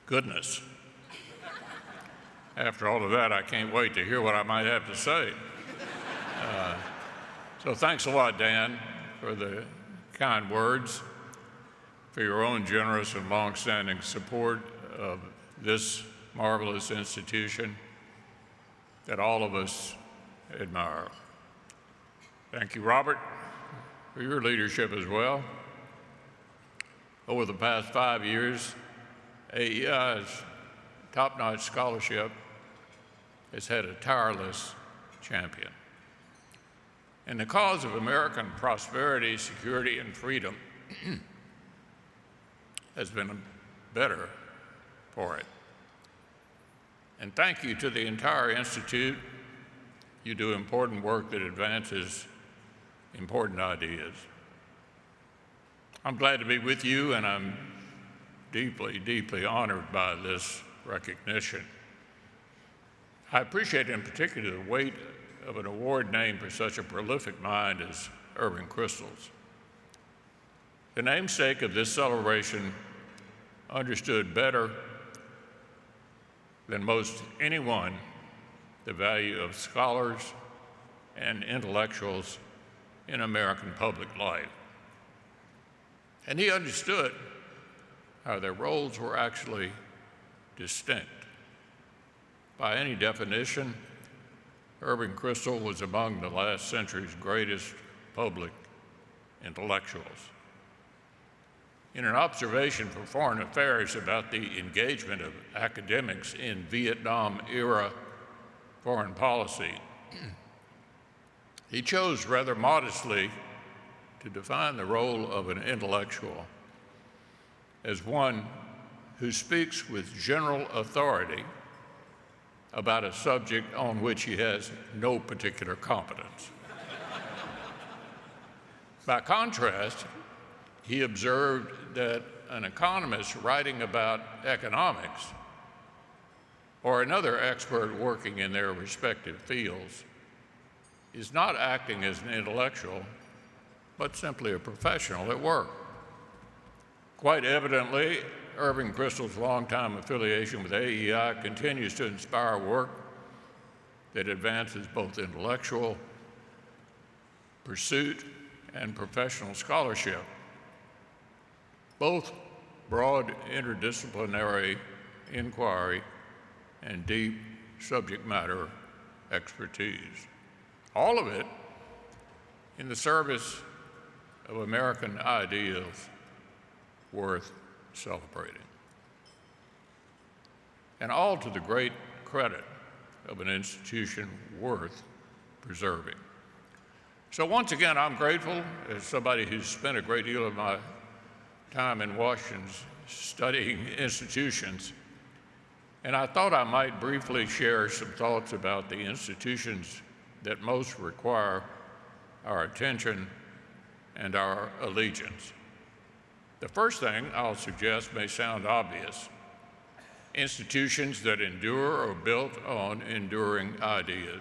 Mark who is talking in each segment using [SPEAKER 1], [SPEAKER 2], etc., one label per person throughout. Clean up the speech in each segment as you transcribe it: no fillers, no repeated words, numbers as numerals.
[SPEAKER 1] Goodness. After all of that, I can't wait to hear what I might have to say. So thanks a lot, Dan, for the kind words, for your own generous and longstanding support of this marvelous institution that all of us admire. Thank you, Robert, for your leadership as well. Over the past 5 years, AEI's top-notch scholarship has had a tireless champion. And the cause of American prosperity, security, and freedom has been better for it. And thank you to the entire Institute. You do important work that advances important ideas. I'm glad to be with you, and I'm deeply, deeply honored by this recognition. I appreciate in particular the weight of an award named for such a prolific mind as Irving Kristol's. The namesake of this celebration understood better than most anyone the value of scholars and intellectuals in American public life. And he understood how their roles were actually distinct. By any definition, Irving Kristol was among the last century's greatest public intellectuals. In an observation for Foreign Affairs about the engagement of academics in Vietnam-era foreign policy, he chose rather modestly to define the role of an intellectual as one who speaks with general authority about a subject on which he has no particular competence. By contrast, he observed that an economist writing about economics or another expert working in their respective fields is not acting as an intellectual, but simply a professional at work. Quite evidently, Irving Kristol's longtime affiliation with AEI continues to inspire work that advances both intellectual pursuit and professional scholarship, both broad interdisciplinary inquiry and deep subject matter expertise. All of it in the service of American ideals worth celebrating. And all to the great credit of an institution worth preserving. So once again, I'm grateful as somebody who's spent a great deal of my time in Washington studying institutions, and I thought I might briefly share some thoughts about the institutions that most require our attention and our allegiance. The first thing I'll suggest may sound obvious. Institutions that endure are built on enduring ideas.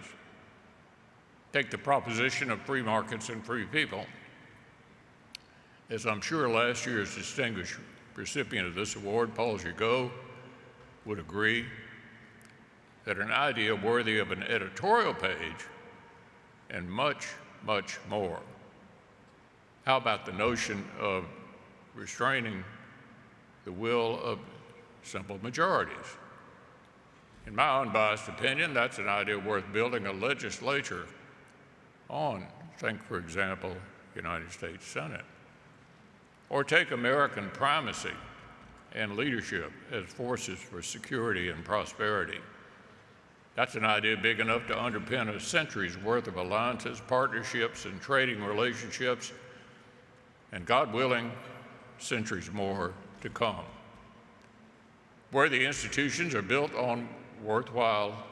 [SPEAKER 1] Take the proposition of free markets and free people. As I'm sure last year's distinguished recipient of this award, Paul Gigot, would agree that an idea worthy of an editorial page and much, much more. How about the notion of restraining the will of simple majorities? In my unbiased opinion, that's an idea worth building a legislature on. Think, for example, United States Senate. Or take American primacy and leadership as forces for security and prosperity. That's an idea big enough to underpin a century's worth of alliances, partnerships, and trading relationships, and God willing, centuries more to come. Where the institutions are built on worthwhile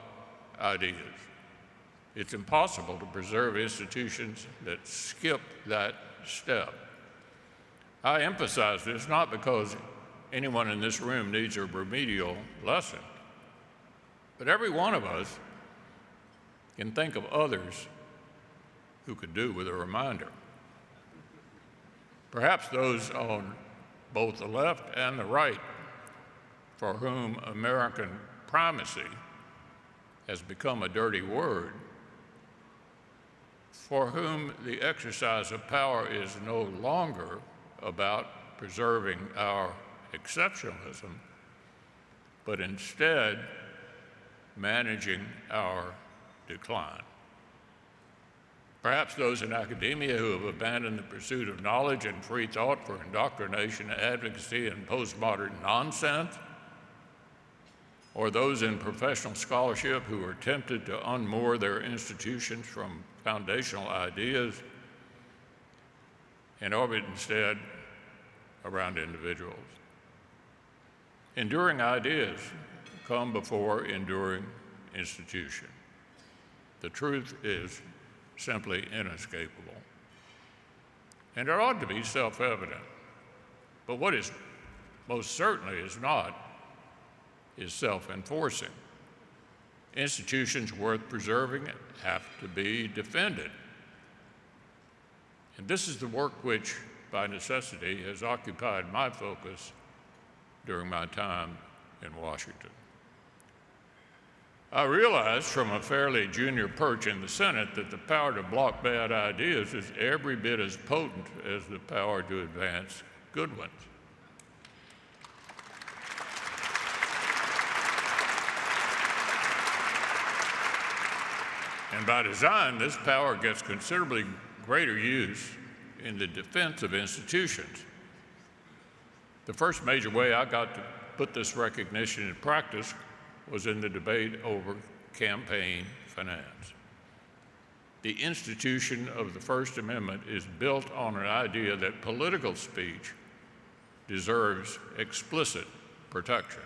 [SPEAKER 1] ideas. It's impossible to preserve institutions that skip that step. I emphasize this not because anyone in this room needs a remedial lesson, but every one of us can think of others who could do with a reminder. Perhaps those on both the left and the right for whom American primacy has become a dirty word, for whom the exercise of power is no longer about preserving our exceptionalism, but instead managing our decline. Perhaps those in academia who have abandoned the pursuit of knowledge and free thought for indoctrination, advocacy, and postmodern nonsense, or those in professional scholarship who are tempted to unmoor their institutions from foundational ideas and orbit instead around individuals. Enduring ideas come before enduring institution. The truth is simply inescapable. And it ought to be self-evident. But what is most certainly is not is self-enforcing. Institutions worth preserving have to be defended. And this is the work which, by necessity, has occupied my focus during my time in Washington. I realized from a fairly junior perch in the Senate that the power to block bad ideas is every bit as potent as the power to advance good ones. And by design, this power gets considerably greater use in the defense of institutions. The first major way I got to put this recognition in practice was in the debate over campaign finance. The institution of the First Amendment is built on an idea that political speech deserves explicit protection.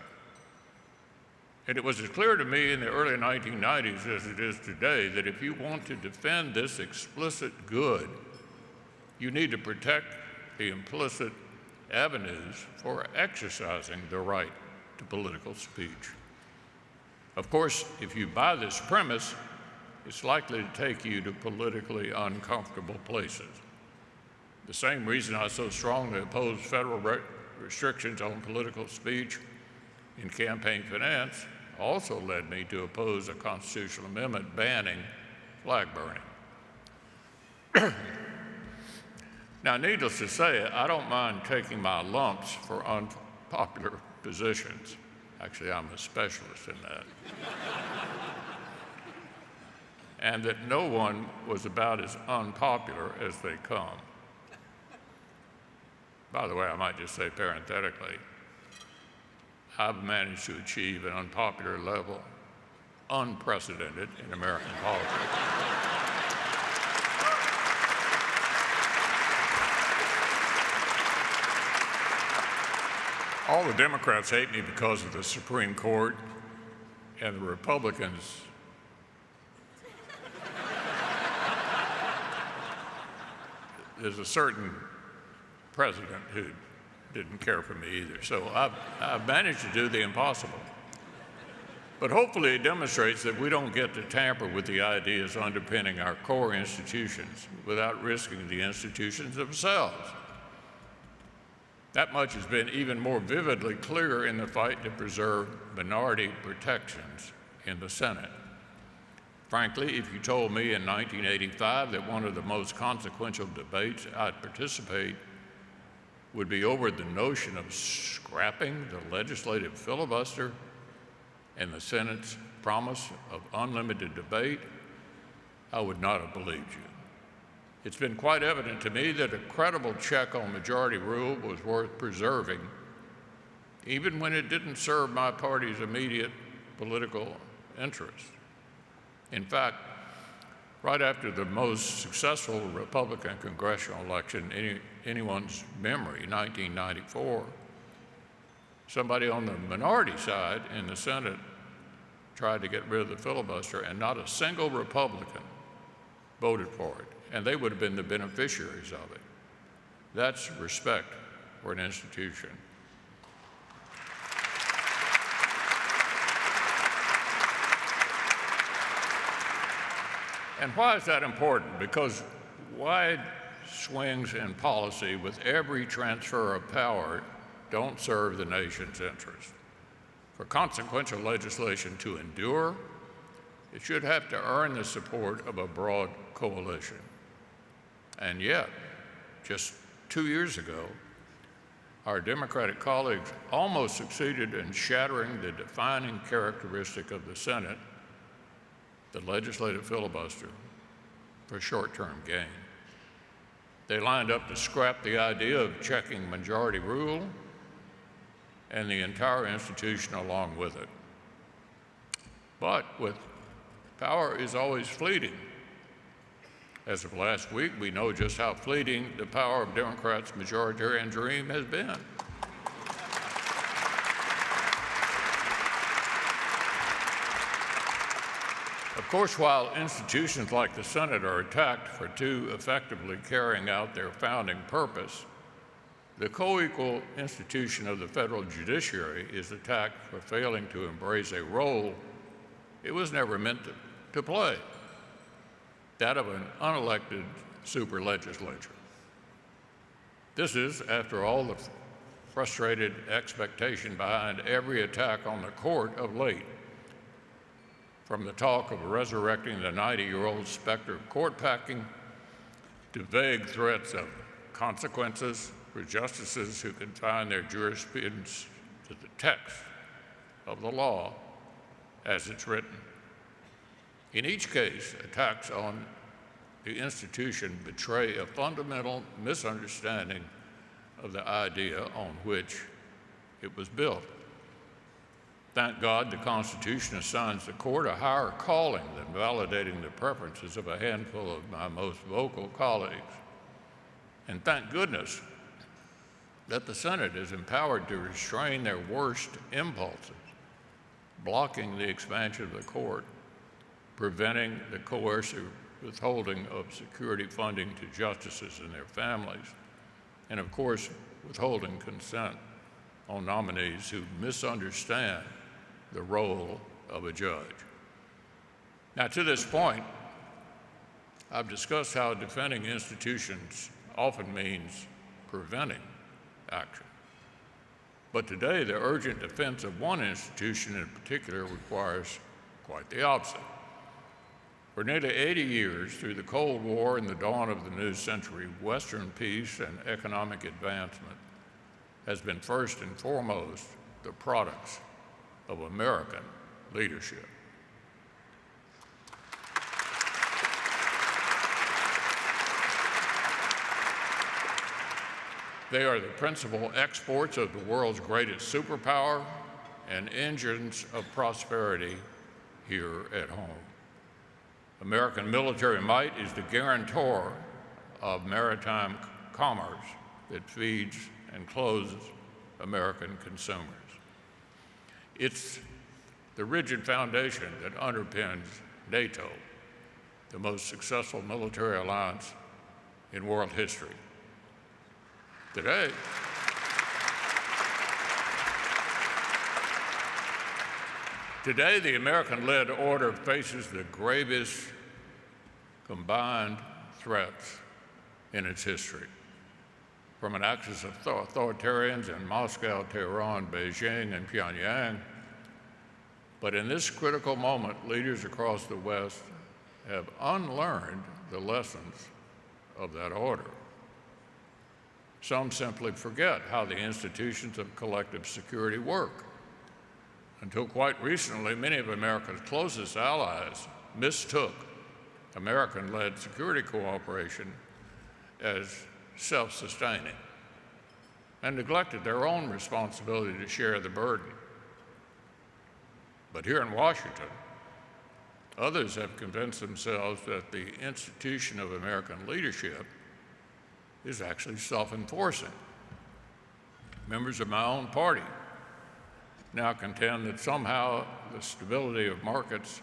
[SPEAKER 1] And it was as clear to me in the early 1990s as it is today that if you want to defend this explicit good, you need to protect the implicit avenues for exercising the right to political speech. Of course, if you buy this premise, it's likely to take you to politically uncomfortable places. The same reason I so strongly oppose federal restrictions on political speech in campaign finance also led me to oppose a constitutional amendment banning flag burning. Now, needless to say, I don't mind taking my lumps for unpopular positions. Actually, I'm a specialist in that. And that no one was about as unpopular as they come. By the way, I might just say parenthetically, I've managed to achieve an unpopular level unprecedented in American politics. All the Democrats hate me because of the Supreme Court, and the Republicans there's a certain president who didn't care for me either. So I've managed to do the impossible. But hopefully it demonstrates that we don't get to tamper with the ideas underpinning our core institutions without risking the institutions themselves. That much has been even more vividly clear in the fight to preserve minority protections in the Senate. Frankly, if you told me in 1985 that one of the most consequential debates I'd participate would be over the notion of scrapping the legislative filibuster and the Senate's promise of unlimited debate, I would not have believed you. It's been quite evident to me that a credible check on majority rule was worth preserving, even when it didn't serve my party's immediate political interests. In fact, right after the most successful Republican congressional election in anyone's memory, 1994, somebody on the minority side in the Senate tried to get rid of the filibuster, and not a single Republican voted for it, and they would have been the beneficiaries of it. That's respect for an institution. And why is that important? Because wide swings in policy with every transfer of power don't serve the nation's interest. For consequential legislation to endure, it should have to earn the support of a broad coalition. And yet, just 2 years ago, our Democratic colleagues almost succeeded in shattering the defining characteristic of the Senate, the legislative filibuster, for short-term gain. They lined up to scrap the idea of checking majority rule and the entire institution along with it. But power is always fleeting. As of last week, we know just how fleeting the power of Democrats' majoritarian dream has been. Of course, while institutions like the Senate are attacked for too effectively carrying out their founding purpose, the co-equal institution of the federal judiciary is attacked for failing to embrace a role it was never meant to play, that of an unelected super legislature. This is, after all, the frustrated expectation behind every attack on the court of late, from the talk of resurrecting the 90-year-old specter of court packing to vague threats of consequences for justices who confine their jurisprudence to the text of the law as it's written. In each case, attacks on the institution betray a fundamental misunderstanding of the idea on which it was built. Thank God the Constitution assigns the court a higher calling than validating the preferences of a handful of my most vocal colleagues. And thank goodness that the Senate is empowered to restrain their worst impulses, blocking the expansion of the court, preventing the coercive withholding of security funding to justices and their families, and of course, withholding consent on nominees who misunderstand the role of a judge. Now, to this point, I've discussed how defending institutions often means preventing action. But today, the urgent defense of one institution in particular requires quite the opposite. For nearly 80 years, through the Cold War and the dawn of the new century, Western peace and economic advancement has been first and foremost the products of American leadership. They are the principal exports of the world's greatest superpower and engines of prosperity here at home. American military might is the guarantor of maritime commerce that feeds and clothes American consumers. It's the rigid foundation that underpins NATO, the most successful military alliance in world history. Today, the American-led order faces the gravest combined threats in its history. From an axis of authoritarians in Moscow, Tehran, Beijing, and Pyongyang. But in this critical moment, leaders across the West have unlearned the lessons of that order. Some simply forget how the institutions of collective security work. Until quite recently, many of America's closest allies mistook American-led security cooperation as self-sustaining and neglected their own responsibility to share the burden. But here in Washington, others have convinced themselves that the institution of American leadership is actually self-enforcing. Members of my own party now contend that somehow the stability of markets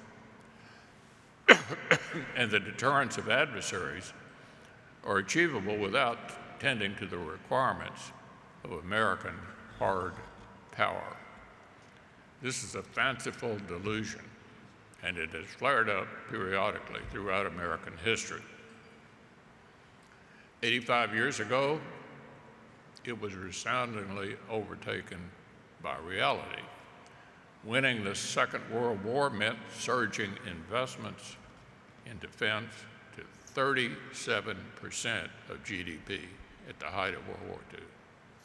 [SPEAKER 1] and the deterrence of adversaries are achievable without tending to the requirements of American hard power. This is a fanciful delusion, and it has flared up periodically throughout American history. 85 years ago, it was resoundingly overtaken by reality Winning the Second World War meant surging investments in defense to 37% of GDP at the height of World War II.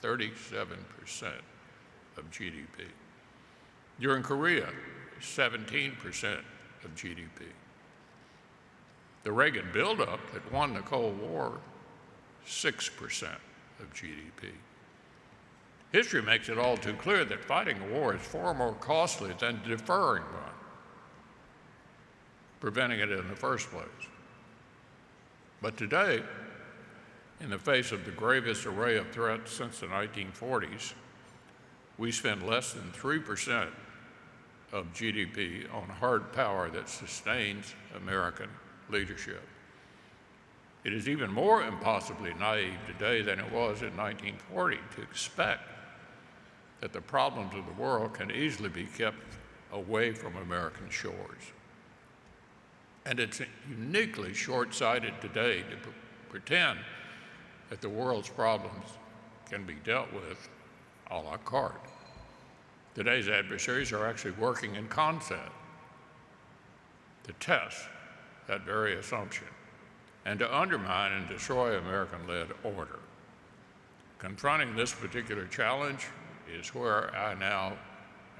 [SPEAKER 1] 37% of GDP. During Korea, 17% of GDP. The Reagan buildup that won the Cold War, 6% of GDP. History makes it all too clear that fighting a war is far more costly than deferring one, preventing it in the first place. But today, in the face of the gravest array of threats since the 1940s, we spend less than 3% of GDP on hard power that sustains American leadership. It is even more impossibly naive today than it was in 1940 to expect that the problems of the world can easily be kept away from American shores. And it's uniquely short-sighted today to pretend that the world's problems can be dealt with a la carte. Today's adversaries are actually working in concert to test that very assumption and to undermine and destroy American-led order. Confronting this particular challenge is where I now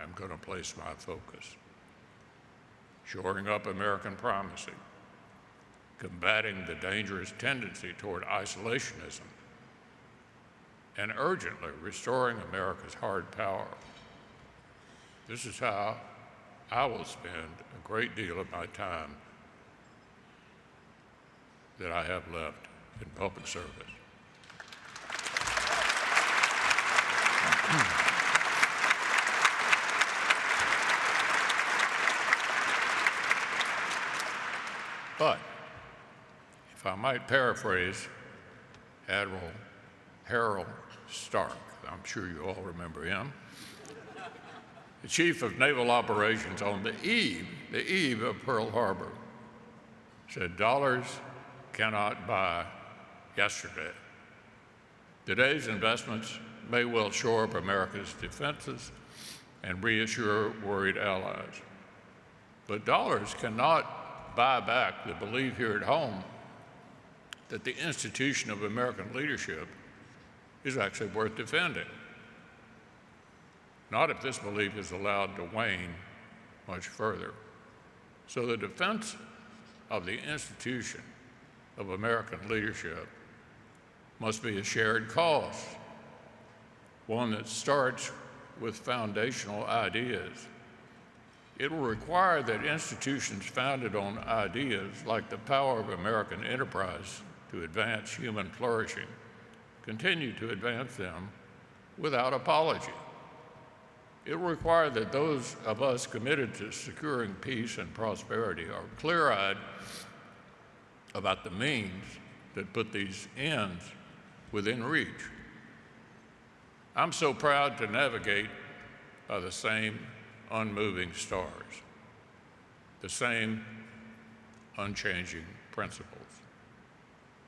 [SPEAKER 1] am going to place my focus. Shoring up American primacy, combating the dangerous tendency toward isolationism, and urgently restoring America's hard power. This is how I will spend a great deal of my time that I have left in public service. But if I might paraphrase Admiral Harold Stark, I'm sure you all remember him, the chief of naval operations on the eve of Pearl Harbor, said, "Dollars cannot buy yesterday." Today's investments may well shore up America's defenses and reassure worried allies. But dollars cannot buy back the belief here at home that the institution of American leadership is actually worth defending. Not if this belief is allowed to wane much further. So the defense of the institution of American leadership must be a shared cause, one that starts with foundational ideas. It will require that institutions founded on ideas like the power of American enterprise to advance human flourishing continue to advance them without apology. It will require that those of us committed to securing peace and prosperity are clear-eyed about the means that put these ends within reach. I'm so proud to navigate by the same unmoving stars, the same unchanging principles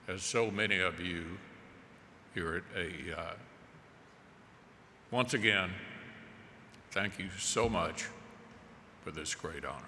[SPEAKER 1] as so many of you here at AEI. Once again, thank you so much for this great honor.